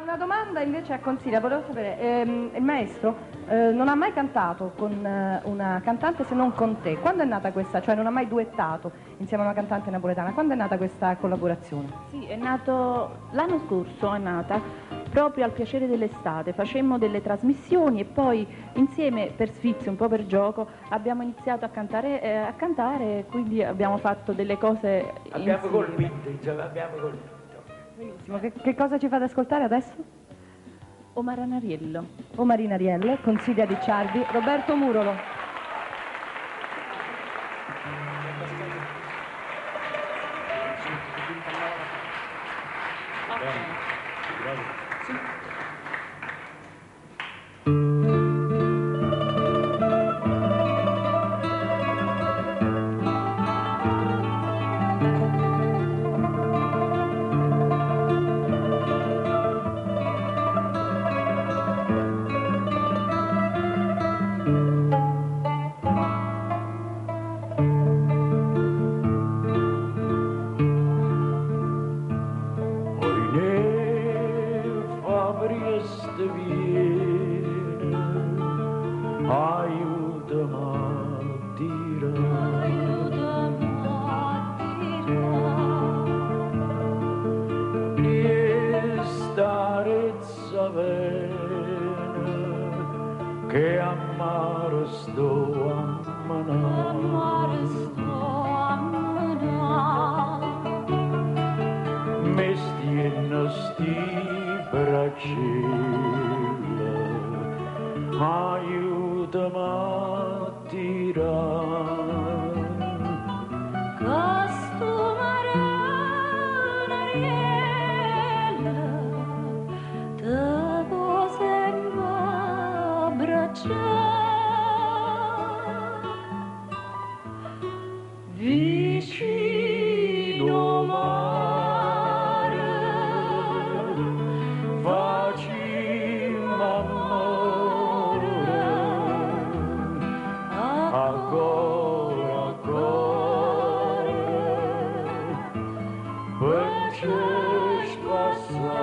una domanda invece a Consiglia, volevo sapere, il maestro non ha mai cantato con una cantante se non con te. Quando è nata questa, cioè non ha mai duettato insieme a una cantante napoletana, quando è nata questa collaborazione? Sì, è nato l'anno scorso, è nata proprio al piacere dell'estate, facemmo delle trasmissioni e poi insieme per sfizio, un po' per gioco, abbiamo iniziato a cantare e quindi abbiamo fatto delle cose Abbiamo insieme. colpito, insomma, abbiamo colpito. Benissimo, che cosa ci fate ascoltare adesso? Omaranariello. Omarinariello, Consiglia di Ciardi, Roberto Murolo. Che amaro sto a me stieno sti braccella, aiutami a tirare. Vicino mare facciamo amore, a cuore per ci spassare.